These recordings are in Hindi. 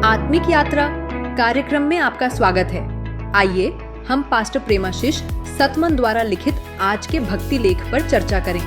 आत्मिक यात्रा कार्यक्रम में आपका स्वागत है। आइए हम पास्टर प्रेमाशीष सतमन द्वारा लिखित आज के भक्ति लेख पर चर्चा करें।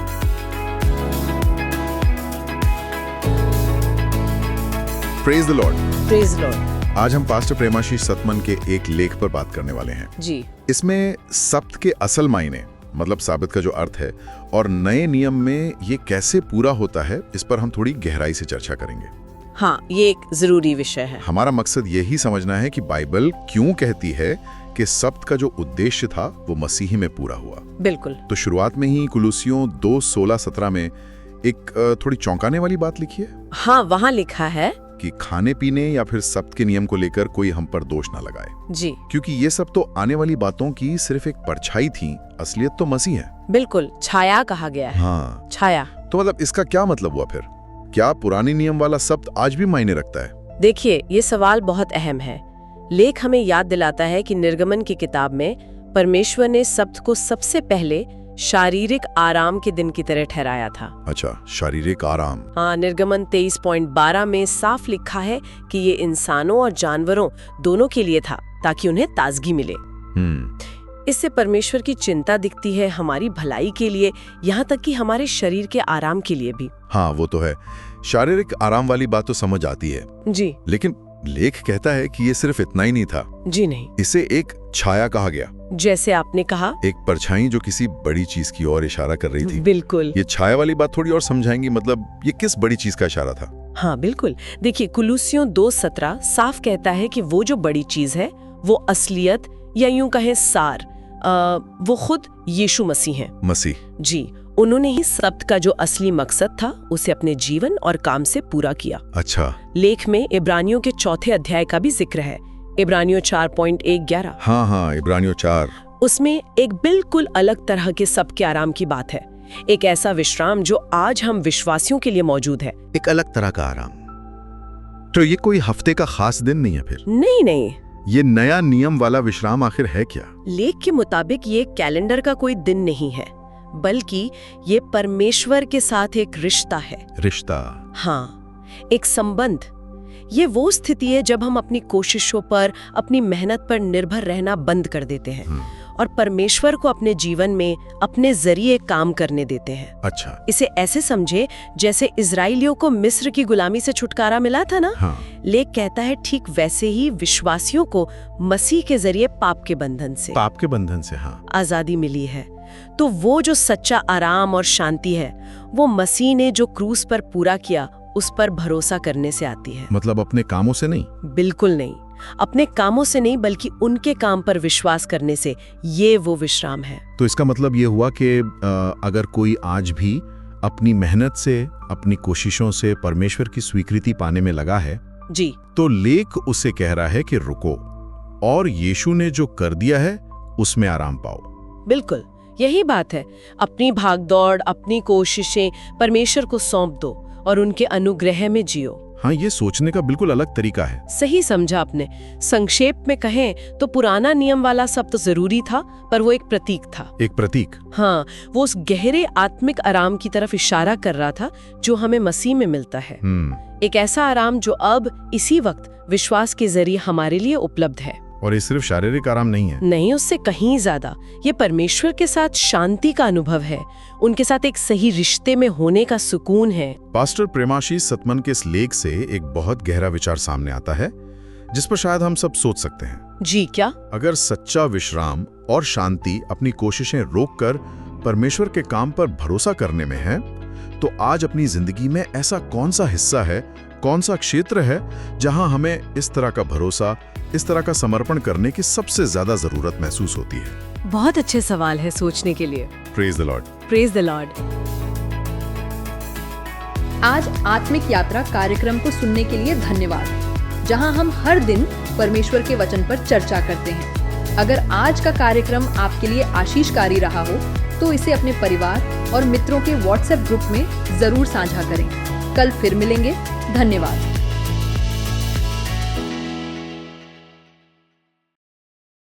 Praise the Lord. Praise the Lord. आज हम पास्टर प्रेमाशीष सतमन के एक लेख पर बात करने वाले हैं जी। इसमें सब्त के असल मायने मतलब साबित का जो अर्थ है और नए नियम में ये कैसे पूरा होता है, इस पर हम थोड़ी गहराई से चर्चा करेंगे। हाँ, ये एक जरूरी विषय है। हमारा मकसद यही समझना है कि बाइबल क्यों कहती है कि सब्त का जो उद्देश्य था वो मसीही में पूरा हुआ। बिल्कुल। तो शुरुआत में ही कुलुसियों 2:16-17 में एक थोड़ी चौंकाने वाली बात लिखी है। हाँ, वहाँ लिखा है कि खाने पीने या फिर सब्त के नियम को लेकर कोई हम पर दोष ना लगाए जी, क्योंकि ये सब तो आने वाली बातों की सिर्फ एक परछाई थी, असलियत तो मसीह है। बिल्कुल, छाया कहा गया है। हाँ, छाया। तो मतलब इसका क्या मतलब हुआ फिर? क्या पुराने नियम वाला सब्त आज भी मायने रखता है? देखिए, ये सवाल बहुत अहम है। लेख हमें याद दिलाता है कि निर्गमन की किताब में परमेश्वर ने सब्त को सबसे पहले शारीरिक आराम के दिन की तरह ठहराया था। अच्छा, शारीरिक आराम। हाँ, निर्गमन 23.12 में साफ लिखा है कि ये इंसानों और जानवरों दोनों के लिए था ताकि उन्हें ताजगी मिले। इससे परमेश्वर की चिंता दिखती है हमारी भलाई के लिए, यहाँ तक कि हमारे शरीर के आराम के लिए भी। हाँ, वो तो है। शारीरिक आराम वाली बात तो समझ आती है जी, लेकिन लेख कहता है कि ये सिर्फ इतना ही नहीं था। जी नहीं, इसे एक छाया कहा गया, जैसे आपने कहा, एक परछाई जो किसी बड़ी चीज की ओर इशारा कर रही थी। बिल्कुल। ये छाया वाली बात थोड़ी और समझाएंगी, मतलब ये किस बड़ी चीज का इशारा था? हाँ बिल्कुल, देखिए कुलुसियों 2:17 साफ कहता है कि वो जो बड़ी चीज है वो असलियत या यूं कहें सार, वो खुद यीशु मसीह हैं। मसीह जी, उन्होंने ही सब्त का जो असली मकसद था उसे अपने जीवन और काम से पूरा किया। अच्छा। लेख में इब्रानियों के 4 अध्याय का भी जिक्र है, इब्रानियों 4.1-11। हाँ, इब्रानियों 4। उसमें एक बिल्कुल अलग तरह के सब के आराम की बात है, एक ऐसा विश्राम जो आज हम विश्वासियों के लिए मौजूद है। एक अलग तरह का आराम। तो ये कोई हफ्ते का खास दिन नहीं है फिर? नहीं, ये नया नियम वाला विश्राम आखिर है क्या? लेख के मुताबिक ये कैलेंडर का कोई दिन नहीं है, बल्कि ये परमेश्वर के साथ एक रिश्ता है। रिश्ता? हाँ, एक संबंध। ये वो स्थिति है जब हम अपनी कोशिशों पर, अपनी मेहनत पर निर्भर रहना बंद कर देते हैं और परमेश्वर को अपने जीवन में अपने जरिए काम करने देते हैं। अच्छा। इसे ऐसे समझे जैसे इजराइलियों को मिस्र की गुलामी से छुटकारा मिला था ना। हाँ। लेख कहता है ठीक वैसे ही विश्वासियों को मसीह के जरिए पाप के बंधन से हाँ, आजादी मिली है। तो वो जो सच्चा आराम और शांति है वो मसीह ने जो क्रूस पर पूरा किया उस पर भरोसा करने से आती है। मतलब अपने कामों से नहीं? बिल्कुल नहीं, अपने कामों से नहीं, बल्कि उनके काम पर विश्वास करने से। ये वो विश्राम है। तो इसका मतलब ये हुआ कि अगर कोई आज भी अपनी मेहनत से, अपनी कोशिशों से परमेश्वर की स्वीकृति पाने में लगा है जी, तो लेख उसे कह रहा है कि रुको और यीशु ने जो कर दिया है उसमें आराम पाओ। बिल्कुल यही बात है। अपनी भागदौड़, अपनी कोशिशें परमेश्वर को सौंप दो और उनके अनुग्रह में जियो। हाँ, ये सोचने का बिल्कुल अलग तरीका है। सही समझा आपने। संक्षेप में कहें तो पुराना नियम वाला सब तो जरूरी था, पर वो एक प्रतीक था। एक प्रतीक? हाँ, वो उस गहरे आत्मिक आराम की तरफ इशारा कर रहा था जो हमें मसीह में मिलता है। एक ऐसा आराम जो अब इसी वक्त विश्वास के जरिए हमारे लिए उपलब्ध है। और ये सिर्फ शारीरिक आराम नहीं है। नहीं, उससे कहीं ज्यादा ये परमेश्वर के साथ शांति का अनुभव है, उनके साथ एक सही रिश्ते में होने का सुकून है। पास्टर प्रेमाशीष सतमन के इस लेख से एक बहुत गहरा विचार सामने आता है जिस पर शायद हम सब सोच सकते हैं। जी, क्या? अगर सच्चा विश्राम और शांति अपनी कोशिशें रोककर परमेश्वर के काम पर भरोसा करने में है, तो आज अपनी जिंदगी में ऐसा कौन सा हिस्सा है, कौन सा क्षेत्र है जहां हमें इस तरह का भरोसा, इस तरह का समर्पण करने की सबसे ज्यादा जरूरत महसूस होती है? बहुत अच्छे सवाल है सोचने के लिए। Praise the Lord. Praise the Lord. आज आत्मिक यात्रा कार्यक्रम को सुनने के लिए धन्यवाद, जहां हम हर दिन परमेश्वर के वचन पर चर्चा करते हैं। अगर आज का कार्यक्रम आपके लिए आशीषकारी रहा हो तो इसे अपने परिवार और मित्रों के व्हाट्सएप ग्रुप में जरूर साझा करें। कल फिर मिलेंगे। धन्यवाद।